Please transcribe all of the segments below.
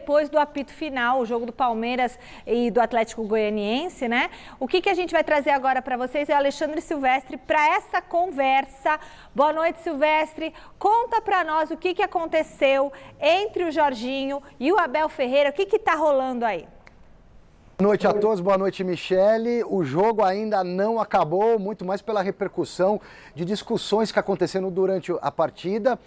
depois do apito final, o jogo do Palmeiras e do Atlético Goianiense, né? O que a gente vai trazer agora para vocês é o Alexandre Silvestre para essa conversa. Boa noite, Silvestre. Conta para nós o que aconteceu entre o Jorginho e o Abel Ferreira. O que está rolando aí? Boa noite a todos, boa noite, Michele. O jogo ainda não acabou, muito mais pela repercussão de discussões que aconteceram durante a partida.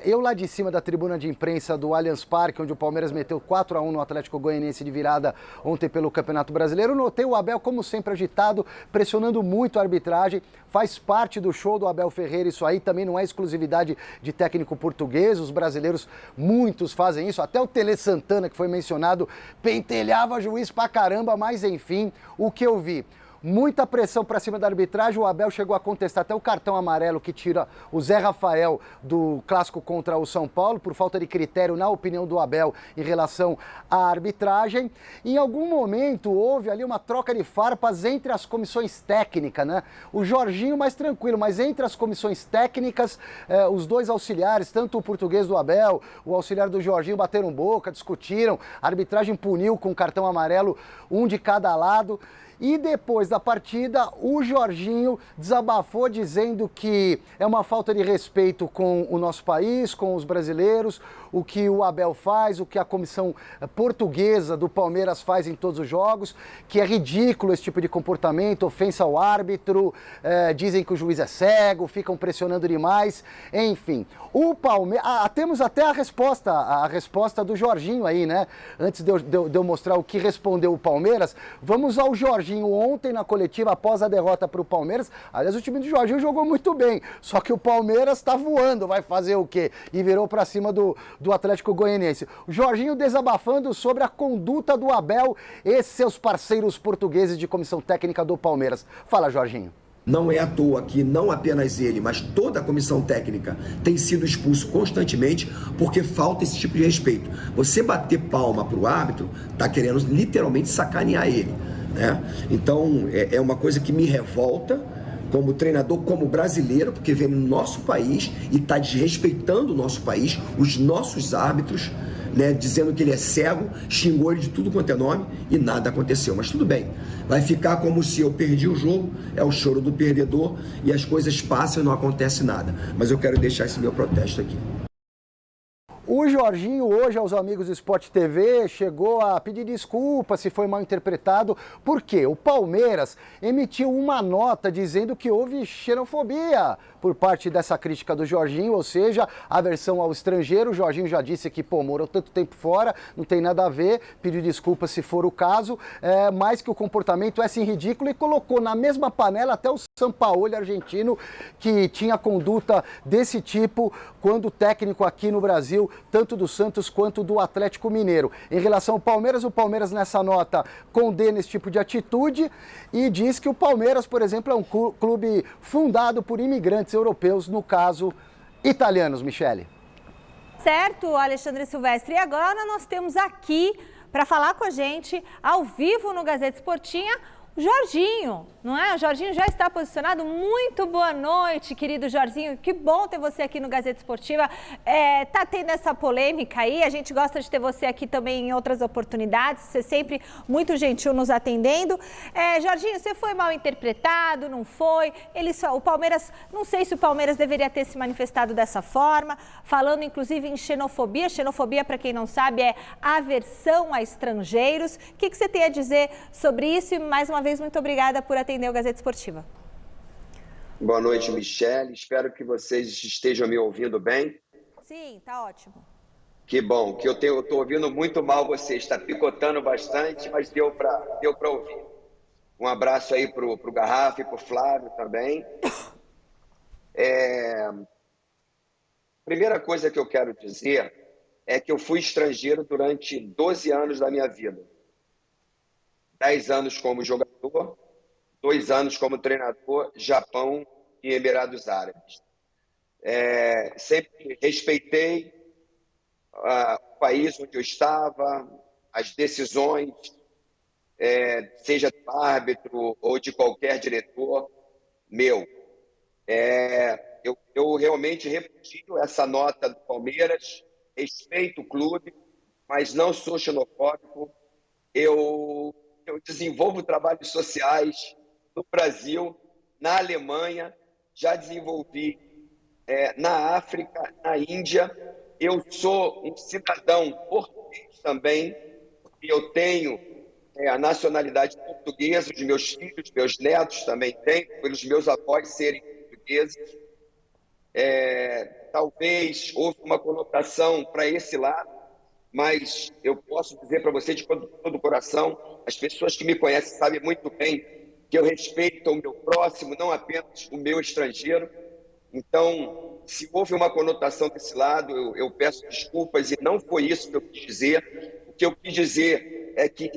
Eu lá de cima da tribuna de imprensa do Allianz Parque, onde o Palmeiras meteu 4-1 no Atlético Goianiense de virada ontem pelo Campeonato Brasileiro, notei o Abel, como sempre, agitado, pressionando muito a arbitragem. Faz parte do show do Abel Ferreira, isso aí também não é exclusividade de técnico português, os brasileiros, muitos fazem isso, até o Tele Santana, que foi mencionado, pentelhava juiz pra caramba, mas enfim, o que eu vi? Muita pressão para cima da arbitragem, o Abel chegou a contestar até o cartão amarelo que tira o Zé Rafael do clássico contra o São Paulo, por falta de critério, na opinião do Abel, em relação à arbitragem. Em algum momento houve ali uma troca de farpas entre as comissões técnicas, né? O Jorginho mais tranquilo, mas entre as comissões técnicas, os dois auxiliares, tanto o português do Abel, o auxiliar do Jorginho, bateram boca, discutiram, a arbitragem puniu com cartão amarelo, um de cada lado. E depois da partida, o Jorginho desabafou dizendo que é uma falta de respeito com o nosso país, com os brasileiros, o que o Abel faz, o que a comissão portuguesa do Palmeiras faz em todos os jogos, que é ridículo esse tipo de comportamento, ofensa ao árbitro, dizem que o juiz é cego, ficam pressionando demais, enfim. O Palmeiras... temos até a resposta do Jorginho aí, né? Antes de eu mostrar o que respondeu o Palmeiras, vamos ao Jorginho ontem na coletiva após a derrota para o Palmeiras. Aliás, o time do Jorginho jogou muito bem, só que o Palmeiras está voando, vai fazer o quê? E virou para cima do Atlético Goianiense. O Jorginho desabafando sobre a conduta do Abel e seus parceiros portugueses de comissão técnica do Palmeiras. Fala, Jorginho. Não é à toa que não apenas ele, mas toda a comissão técnica tem sido expulso constantemente porque falta esse tipo de respeito. Você bater palma para o árbitro, está querendo literalmente sacanear ele, né? Então, é uma coisa que me revolta como treinador, como brasileiro, porque vem no nosso país e está desrespeitando o nosso país, os nossos árbitros, né, dizendo que ele é cego, xingou ele de tudo quanto é nome e nada aconteceu. Mas tudo bem, vai ficar como se eu perdi o jogo, é o choro do perdedor e as coisas passam e não acontece nada. Mas eu quero deixar esse meu protesto aqui. O Jorginho, hoje, aos amigos do Sport TV, chegou a pedir desculpa se foi mal interpretado, porque o Palmeiras emitiu uma nota dizendo que houve xenofobia por parte dessa crítica do Jorginho, ou seja, aversão ao estrangeiro. O Jorginho já disse que, morou tanto tempo fora, não tem nada a ver, pediu desculpa se for o caso, mas que o comportamento é sim ridículo e colocou na mesma panela até o Sampaoli argentino, que tinha conduta desse tipo quando técnico aqui no Brasil, tanto do Santos quanto do Atlético Mineiro. Em relação ao Palmeiras, o Palmeiras nessa nota condena esse tipo de atitude e diz que o Palmeiras, por exemplo, é um clube fundado por imigrantes europeus, no caso, italianos, Michele. Certo, Alexandre Silvestre. E agora nós temos aqui, para falar com a gente, ao vivo no Gazeta Esportinha, Jorginho, não é? O Jorginho já está posicionado. Muito boa noite, querido Jorginho. Que bom ter você aqui no Gazeta Esportiva. Tá tendo essa polêmica aí. A gente gosta de ter você aqui também em outras oportunidades. Você sempre muito gentil nos atendendo. Jorginho, você foi mal interpretado, não foi? O Palmeiras, não sei se o Palmeiras deveria ter se manifestado dessa forma, falando inclusive em xenofobia. Xenofobia, para quem não sabe, é aversão a estrangeiros. O que você tem a dizer sobre isso? E mais uma vez, muito obrigada por atender o Gazeta Esportiva. Boa noite, Michele. Espero que vocês estejam me ouvindo bem. Sim, tá ótimo. Que bom, que eu estou ouvindo muito mal você. Está picotando bastante, mas deu para ouvir. Um abraço aí para o Garrafa e para o Flávio também. Primeira coisa que eu quero dizer é que eu fui estrangeiro durante 12 anos da minha vida. 10 anos como jogador, 2 anos como treinador, Japão e Emirados Árabes. Sempre respeitei o país onde eu estava, as decisões, seja do árbitro ou de qualquer diretor meu. Eu realmente repudio essa nota do Palmeiras, respeito o clube, mas não sou xenofóbico. Eu desenvolvo trabalhos sociais no Brasil, na Alemanha, já desenvolvi na África, na Índia. Eu sou um cidadão português também, porque eu tenho a nacionalidade portuguesa, os meus filhos, meus netos também têm, pelos meus avós serem portugueses. Talvez houve uma conotação para esse lado, mas eu posso dizer para você de todo o coração, as pessoas que me conhecem sabem muito bem que eu respeito o meu próximo, não apenas o meu estrangeiro. Então, se houve uma conotação desse lado, eu peço desculpas, e não foi isso que eu quis dizer. O que eu quis dizer é que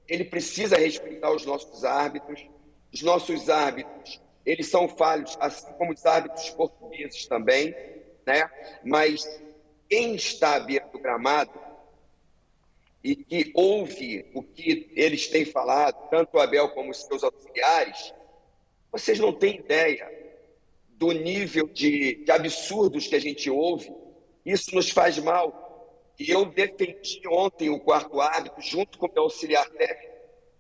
ele precisa respeitar os nossos árbitros. Os nossos árbitros, eles são falhos, assim como os árbitros portugueses também, né? Mas quem está à beira do gramado e que ouve o que eles têm falado, tanto o Abel como os seus auxiliares, vocês não têm ideia do nível de absurdos que a gente ouve. Isso nos faz mal. E eu defendi ontem o quarto árbitro junto com o meu auxiliar técnico,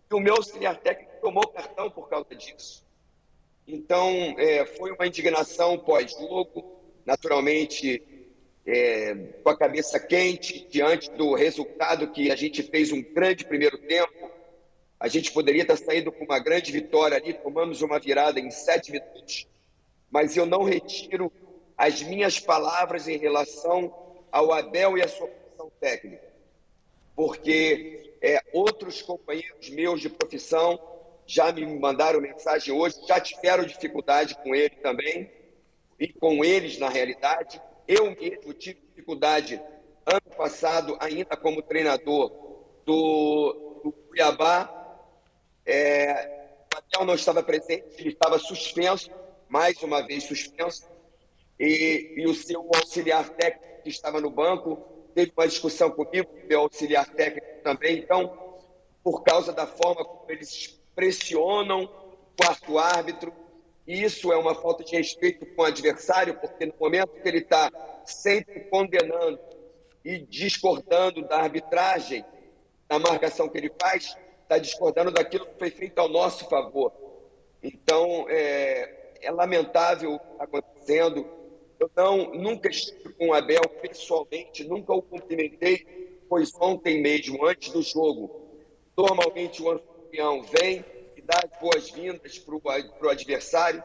e o meu auxiliar técnico tomou cartão por causa disso. Então, foi uma indignação pós-jogo, naturalmente, com a cabeça quente, diante do resultado que a gente fez um grande primeiro tempo. A gente poderia estar saindo com uma grande vitória ali, tomamos uma virada em 7 minutos, mas eu não retiro as minhas palavras em relação ao Abel e a sua comissão técnica, porque outros companheiros meus de profissão já me mandaram mensagem hoje, já tiveram dificuldade com ele também, e com eles, na realidade. Eu mesmo tive dificuldade ano passado, ainda como treinador do Cuiabá. O Abel não estava presente, ele estava suspenso, mais uma vez suspenso, e o seu auxiliar técnico que estava no banco teve uma discussão comigo, meu auxiliar técnico também. Então, por causa da forma como eles pressionam o quarto árbitro, isso é uma falta de respeito com o adversário, porque no momento que ele está sempre condenando e discordando da arbitragem, da marcação que ele faz, está discordando daquilo que foi feito ao nosso favor. Então, é lamentável o que está acontecendo. Eu nunca estive com o Abel pessoalmente, nunca o cumprimentei, pois ontem mesmo, antes do jogo, normalmente o anfitrião vem e dá as boas-vindas para o adversário.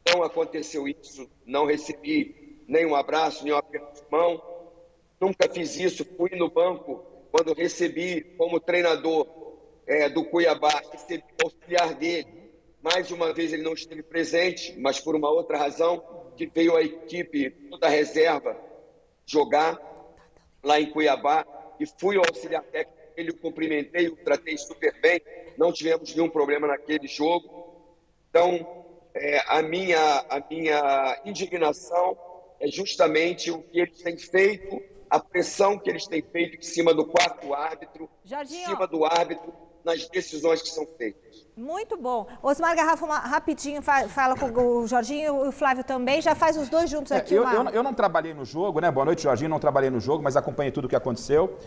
Não aconteceu isso, não recebi nem um abraço, nem um aperto de mão. Nunca fiz isso, fui no banco quando recebi como treinador do Cuiabá, recebi o auxiliar dele. Mais uma vez ele não esteve presente, mas por uma outra razão, que veio a equipe toda a reserva jogar lá em Cuiabá, e fui ao auxiliar técnico, ele o cumprimentei, o tratei super bem, não tivemos nenhum problema naquele jogo. Então, a minha indignação é justamente o que eles têm feito, a pressão que eles têm feito em cima do quarto árbitro, Jorginho, em cima do árbitro, nas decisões que são feitas. Muito bom. Osmar Garrafa, rapidinho, fala com o Jorginho e o Flávio também, já faz os dois juntos aqui. Eu não trabalhei no jogo, né? Boa noite, Jorginho, não trabalhei no jogo, mas acompanhei tudo o que aconteceu.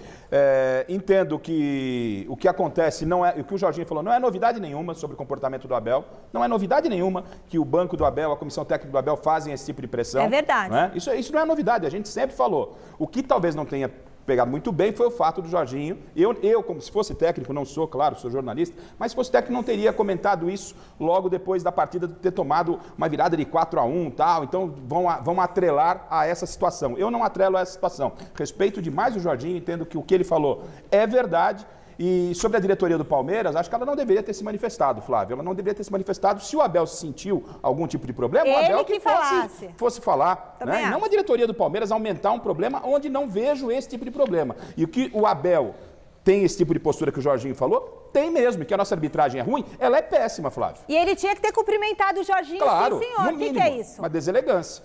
Entendo que o que acontece não é, o que o Jorginho falou, não é novidade nenhuma sobre o comportamento do Abel, não é novidade nenhuma que o banco do Abel, a comissão técnica do Abel fazem esse tipo de pressão. É verdade. Né? Isso não é novidade, a gente sempre falou. O que talvez não tenha pegado muito bem foi o fato do Jorginho. Eu, como se fosse técnico, não sou, claro, sou jornalista, mas se fosse técnico não teria comentado isso logo depois da partida de ter tomado uma virada de 4-1 e tal, então vão atrelar a essa situação. Eu não atrelo a essa situação. Respeito demais o Jorginho, entendo que o que ele falou é verdade. E sobre a diretoria do Palmeiras, acho que ela não deveria ter se manifestado, Flávio. Ela não deveria ter se manifestado. Se o Abel sentiu algum tipo de problema, o Abel que fosse falar. Né? Não a diretoria do Palmeiras aumentar um problema onde não vejo esse tipo de problema. E o que o Abel tem esse tipo de postura que o Jorginho falou? Tem mesmo. E que a nossa arbitragem é ruim? Ela é péssima, Flávio. E ele tinha que ter cumprimentado o Jorginho, claro, sim, senhor. No mínimo, que é isso? Uma deselegância.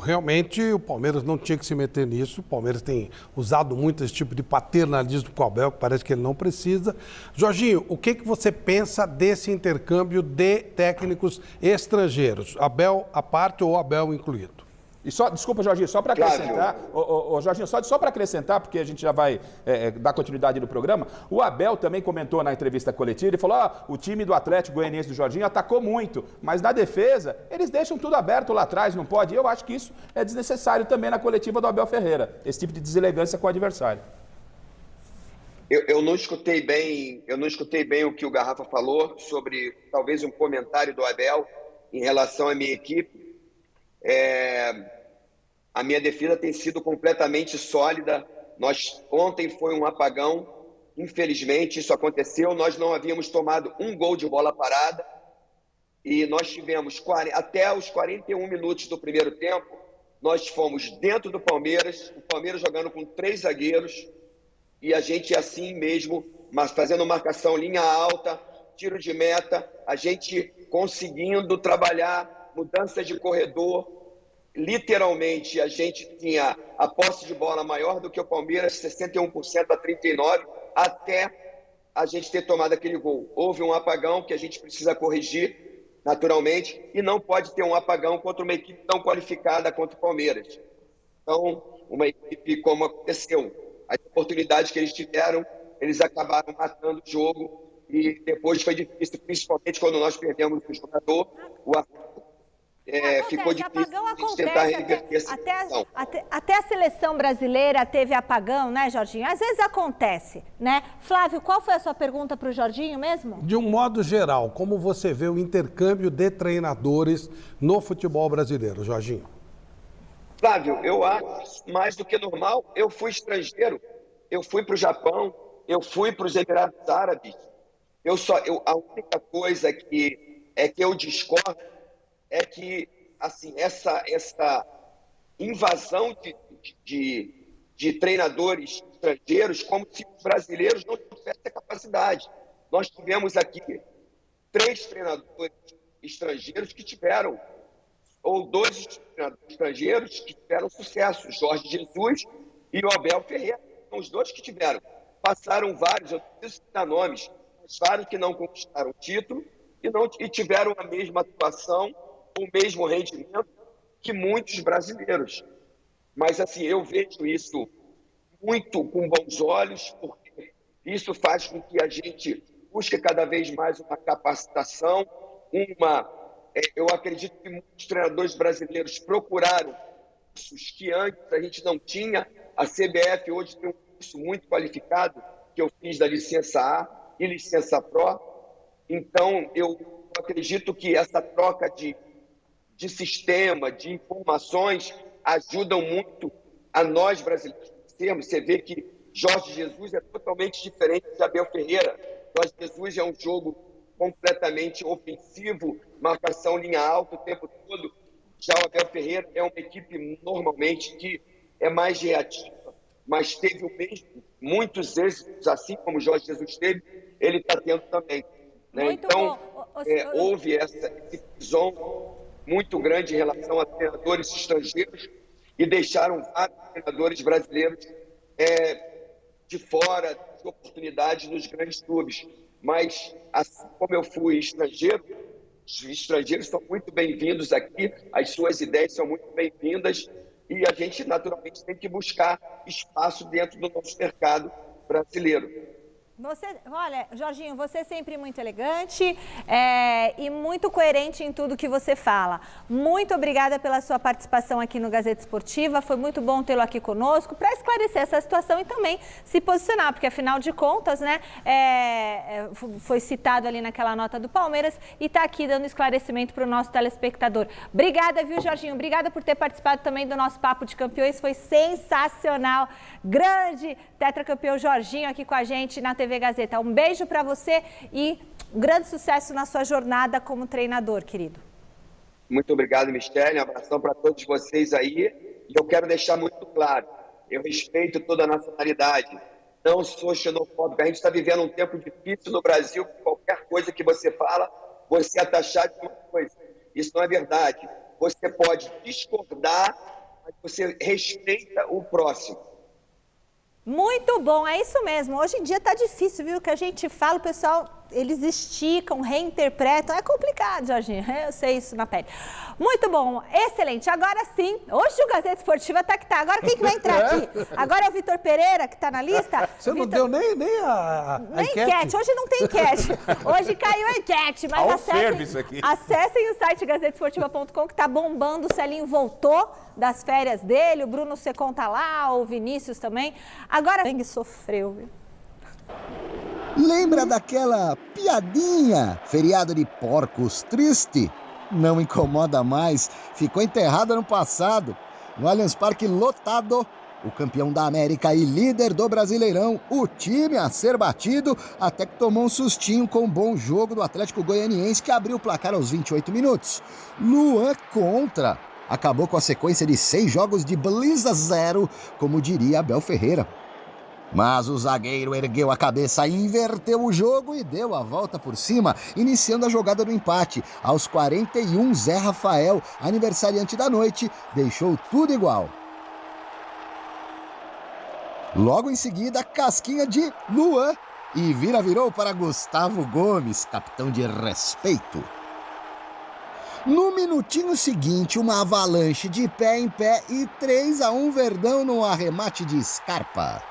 Realmente o Palmeiras não tinha que se meter nisso. O Palmeiras tem usado muito esse tipo de paternalismo com o Abel, que parece que ele não precisa. Jorginho, o que você pensa desse intercâmbio de técnicos estrangeiros? Abel à parte ou Abel incluído? E só, desculpa, Jorginho, só para acrescentar, Jorginho, só para acrescentar, porque a gente já vai dar continuidade no programa, o Abel também comentou na entrevista coletiva, ele falou, o time do Atlético Goianiense do Jorginho atacou muito, mas na defesa eles deixam tudo aberto lá atrás, não pode? Eu acho que isso é desnecessário também na coletiva do Abel Ferreira, esse tipo de deselegância com o adversário. Eu não escutei bem o que o Garrafa falou sobre talvez um comentário do Abel em relação à minha equipe. A minha defesa tem sido completamente sólida. Ontem foi um apagão, infelizmente isso aconteceu. Nós não havíamos tomado um gol de bola parada e nós tivemos, até os 41 minutos do primeiro tempo, nós fomos dentro do Palmeiras, o Palmeiras jogando com 3 zagueiros e a gente assim mesmo, mas fazendo marcação linha alta, tiro de meta, a gente conseguindo trabalhar mudanças de corredor. Literalmente, a gente tinha a posse de bola maior do que o Palmeiras, 61% a 39%, até a gente ter tomado aquele gol. Houve um apagão que a gente precisa corrigir, naturalmente, e não pode ter um apagão contra uma equipe tão qualificada quanto o Palmeiras. Então, uma equipe como aconteceu, as oportunidades que eles tiveram, eles acabaram matando o jogo, e depois foi difícil, principalmente quando nós perdemos o jogador, ficou difícil a gente tentar reverter essa situação. Até a seleção brasileira teve apagão, né, Jorginho? Às vezes acontece, né? Flávio, qual foi a sua pergunta para o Jorginho mesmo? De um modo geral, como você vê o intercâmbio de treinadores no futebol brasileiro, Jorginho? Flávio, eu acho mais do que normal. Eu fui estrangeiro, eu fui para o Japão, eu fui para os Emirados Árabes. A única coisa que eu discordo é que, assim, essa invasão de treinadores estrangeiros, como se os brasileiros não tivessem a capacidade. Nós tivemos aqui 3 treinadores estrangeiros que tiveram, ou 2 treinadores estrangeiros que tiveram sucesso, Jorge Jesus e o Abel Ferreira. São os 2 que tiveram. Passaram vários, eu não preciso citar nomes, mas vários que não conquistaram o título e tiveram a mesma atuação, o mesmo rendimento que muitos brasileiros. Mas, assim, eu vejo isso muito com bons olhos, porque isso faz com que a gente busque cada vez mais uma capacitação, eu acredito que muitos treinadores brasileiros procuraram cursos que antes a gente não tinha. A CBF hoje tem um curso muito qualificado, que eu fiz da licença A e licença Pro. Então, eu acredito que essa troca de sistema, de informações, ajudam muito a nós brasileiros. Você vê que Jorge Jesus é totalmente diferente de Abel Ferreira. Jorge Jesus é um jogo completamente ofensivo, marcação linha alta o tempo todo. Já o Abel Ferreira é uma equipe normalmente que é mais reativa, mas teve muitos êxitos, assim como Jorge Jesus teve, ele está tendo também. Né? Então, houve esse pisão muito grande em relação a treinadores estrangeiros e deixaram vários treinadores brasileiros de fora de oportunidades nos grandes clubes. Mas, assim como eu fui estrangeiro, os estrangeiros são muito bem-vindos aqui, as suas ideias são muito bem-vindas e a gente, naturalmente, tem que buscar espaço dentro do nosso mercado brasileiro. Olha, Jorginho, você é sempre muito elegante e muito coerente em tudo que você fala. Muito obrigada pela sua participação aqui no Gazeta Esportiva. Foi muito bom tê-lo aqui conosco para esclarecer essa situação e também se posicionar, porque afinal de contas, né, foi citado ali naquela nota do Palmeiras e está aqui dando esclarecimento para o nosso telespectador. Obrigada, viu, Jorginho? Obrigada por ter participado também do nosso Papo de Campeões. Foi sensacional. Grande tetracampeão Jorginho aqui com a gente na TV Gazeta. Um beijo para você e um grande sucesso na sua jornada como treinador, querido. Muito obrigado, Michele. Um abração para todos vocês aí. E eu quero deixar muito claro, eu respeito toda a nacionalidade. Não sou xenofóbico. A gente está vivendo um tempo difícil no Brasil. Qualquer coisa que você fala, você é taxado de uma coisa. Isso não é verdade. Você pode discordar, mas você respeita o próximo. Muito bom, é isso mesmo. Hoje em dia tá difícil, viu? Que a gente fala, o pessoal eles esticam, reinterpretam. É complicado, Jorginho, eu sei isso na pele. Muito bom, excelente. Agora sim, hoje o Gazeta Esportiva tá que tá. Agora quem que vai entrar aqui? Agora é o Vitor Pereira, que tá na lista. Você não deu nem a enquete. Hoje não tem enquete. Hoje caiu a enquete, mas acessem o site gazetesportiva.com, que tá bombando. O Celinho voltou das férias dele, o Bruno Secon tá lá, o Vinícius também. Agora, o sofreu, viu? Lembra daquela piadinha? Feriado de porcos triste? Não incomoda mais. Ficou enterrada no passado. No Allianz Parque lotado, o campeão da América e líder do Brasileirão, o time a ser batido, até que tomou um sustinho com um bom jogo do Atlético Goianiense, que abriu o placar aos 28 minutos. Luan contra. Acabou com a sequência de 6 jogos de Blisa 0, como diria Abel Ferreira. Mas o zagueiro ergueu a cabeça, inverteu o jogo e deu a volta por cima, iniciando a jogada do empate. Aos 41, Zé Rafael, aniversariante da noite, deixou tudo igual. Logo em seguida, casquinha de Luan e virou para Gustavo Gomes, capitão de respeito. No minutinho seguinte, uma avalanche de pé em pé e 3-1 Verdão no arremate de Scarpa.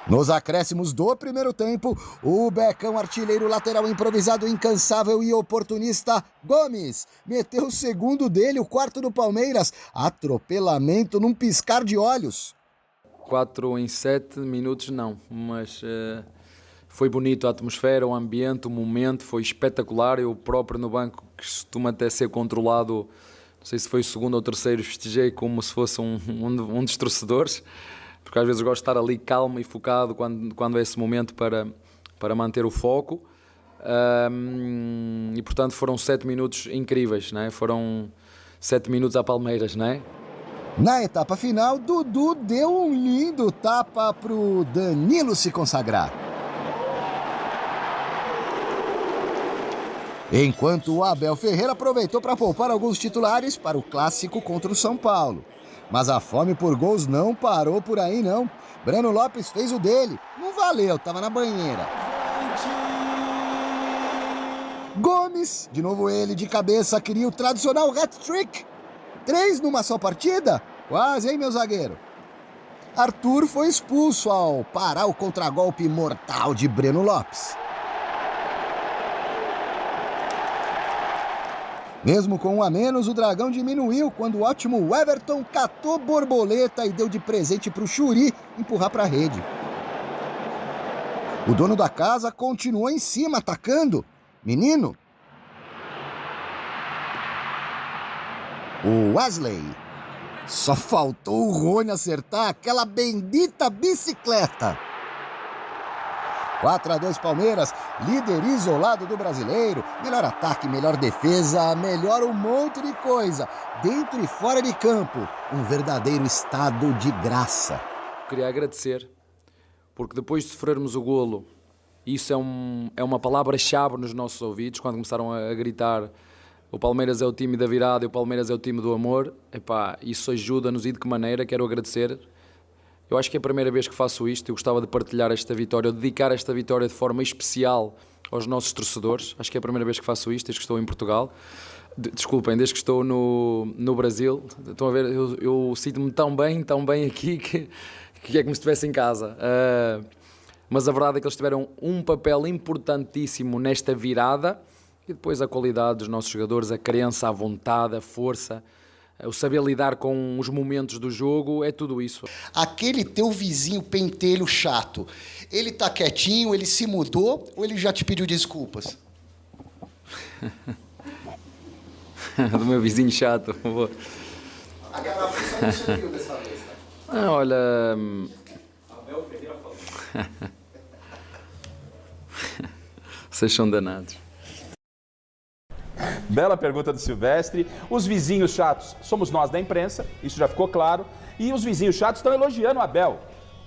Nos acréscimos do primeiro tempo, o Becão, artilheiro lateral improvisado, incansável e oportunista, Gomes, meteu o segundo dele, o quarto do Palmeiras. Atropelamento num piscar de olhos. 4 em 7 minutos não, mas foi bonito a atmosfera, o ambiente, o momento, foi espetacular. Eu próprio no banco, que costuma até ser controlado, não sei se foi o segundo ou terceiro, festejei como se fosse um dos torcedores. Porque às vezes eu gosto de estar ali calmo e focado quando é esse momento para manter o foco. E portanto foram 7 minutos incríveis, não é? Foram 7 minutos a Palmeiras, não é? Na etapa final, Dudu deu um lindo tapa para o Danilo se consagrar. Enquanto o Abel Ferreira aproveitou para poupar alguns titulares para o clássico contra o São Paulo. Mas a fome por gols não parou por aí, não. Breno Lopes fez o dele. Não valeu, tava na banheira. Gomes, de novo ele, de cabeça, queria o tradicional hat-trick. 3 numa só partida? Quase, hein, meu zagueiro? Arthur foi expulso ao parar o contragolpe mortal de Breno Lopes. Mesmo com 1 a menos, o Dragão diminuiu quando o ótimo Everton catou borboleta e deu de presente para o Churi empurrar para a rede. O dono da casa continuou em cima, atacando. Menino. O Wesley. Só faltou o Rony acertar aquela bendita bicicleta. 4-2 Palmeiras, líder isolado do Brasileiro. Melhor ataque, melhor defesa, melhor um monte de coisa. Dentro e fora de campo, um verdadeiro estado de graça. Queria agradecer, porque depois de sofrermos o golo, isso é uma palavra-chave nos nossos ouvidos, quando começaram a gritar o Palmeiras é o time da virada e o Palmeiras é o time do amor. Epá, isso ajuda-nos e de que maneira, quero agradecer. Eu acho que é a primeira vez que faço isto, eu gostava de partilhar esta vitória, dedicar esta vitória de forma especial aos nossos torcedores. Acho que é a primeira vez que faço isto, desde que estou em Portugal. Desculpem, desde que estou no Brasil. Estão a ver, eu sinto-me tão bem aqui que é como se estivesse em casa. Mas a verdade é que eles tiveram um papel importantíssimo nesta virada e depois a qualidade dos nossos jogadores, a crença, a vontade, a força, o saber lidar com os momentos do jogo, é tudo isso. Aquele teu vizinho pentelho chato, ele tá quietinho, ele se mudou ou ele já te pediu desculpas? Do meu vizinho chato. A garrafa não subiu dessa vez, tá? Ah, olha... Abel Ferreira falou. Vocês são danados. Bela pergunta do Silvestre. Os vizinhos chatos somos nós da imprensa, isso já ficou claro. E os vizinhos chatos estão elogiando o Abel.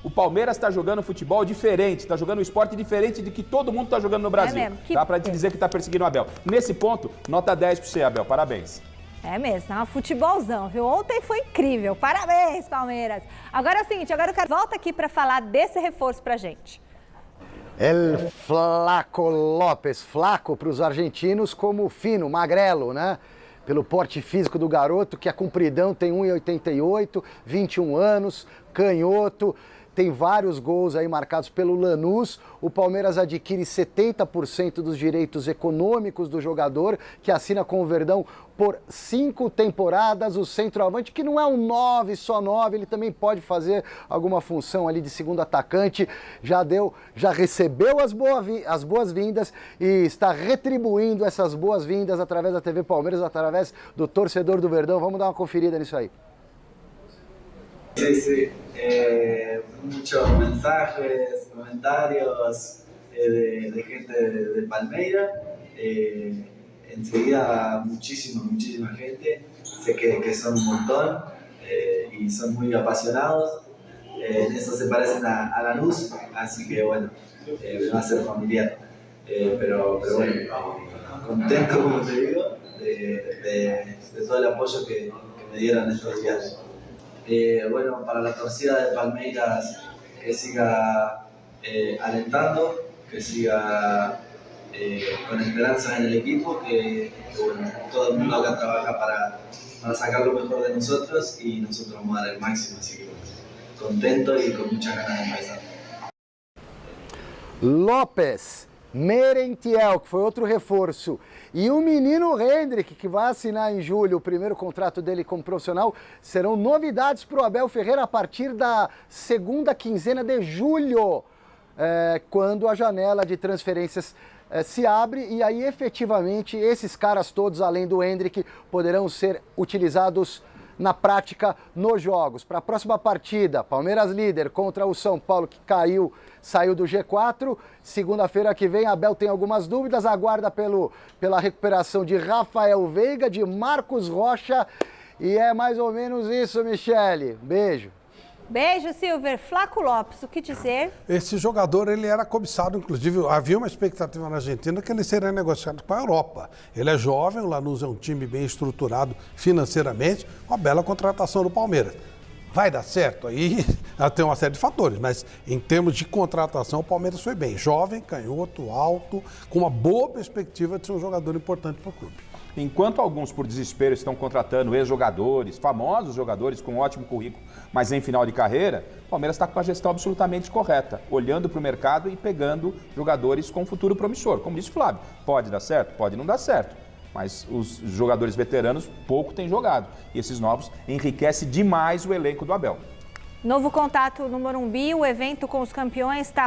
O Palmeiras está jogando futebol diferente, está jogando um esporte diferente de que todo mundo está jogando no Brasil. É mesmo. Dá para te dizer que está perseguindo o Abel. Nesse ponto, nota 10 para você, Abel. Parabéns. É mesmo, é um futebolzão, viu? Ontem foi incrível. Parabéns, Palmeiras. Agora é o seguinte, agora eu quero volta aqui para falar desse reforço pra gente. El Flaco Lopes, flaco para os argentinos como fino, magrelo, né? Pelo porte físico do garoto, que a compridão tem 1,88, 21 anos, canhoto, tem vários gols aí marcados pelo Lanús. O Palmeiras adquire 70% dos direitos econômicos do jogador, que assina com o Verdão por 5 temporadas. O centroavante, que não é um 9, só 9, ele também pode fazer alguma função ali de segundo atacante. Já recebeu as boas-vindas e está retribuindo essas boas-vindas através da TV Palmeiras, através do torcedor do Verdão. Vamos dar uma conferida nisso aí. Sí. Muchos mensajes, comentarios de gente de Palmeiras. Enseguida muchísima gente. Sé que son un montón y son muy apasionados. En eso se parecen a Lanús, así que bueno, va a ser familiar. Pero bueno, contento, como te digo, de todo el apoyo que me dieron estos días. Bueno, para la torcida de Palmeiras, que siga alentando, que siga con esperanza en el equipo, que bueno, todo el mundo acá trabaja para sacar lo mejor de nosotros y nosotros vamos a dar el máximo, así que bueno, contento y con muchas ganas de empezar. Lopes, Merentiel, que foi outro reforço, e o menino Hendrick, que vai assinar em julho o primeiro contrato dele como profissional, serão novidades para o Abel Ferreira a partir da segunda quinzena de julho, quando a janela de transferências se abre, e aí efetivamente esses caras todos, além do Hendrick, poderão ser utilizados na prática nos jogos. Para a próxima partida, Palmeiras líder contra o São Paulo, que saiu do G4. Segunda-feira que vem, Abel tem algumas dúvidas, aguarda pela recuperação de Rafael Veiga, de Marcos Rocha, e é mais ou menos isso, Michele. Beijo. Beijo, Silver. Flaco Lopes, o que dizer? Esse jogador, ele era cobiçado, inclusive, havia uma expectativa na Argentina que ele seria negociado com a Europa. Ele é jovem, o Lanús é um time bem estruturado financeiramente, uma bela contratação do Palmeiras. Vai dar certo? Aí tem uma série de fatores, mas em termos de contratação, o Palmeiras foi bem. Jovem, canhoto, alto, com uma boa perspectiva de ser um jogador importante para o clube. Enquanto alguns, por desespero, estão contratando ex-jogadores, famosos jogadores com ótimo currículo, mas em final de carreira, o Palmeiras está com a gestão absolutamente correta, olhando para o mercado e pegando jogadores com futuro promissor. Como disse o Flávio, pode dar certo? Pode não dar certo, mas os jogadores veteranos pouco têm jogado. E esses novos enriquecem demais o elenco do Abel. Novo contato no Morumbi, o evento com os campeões está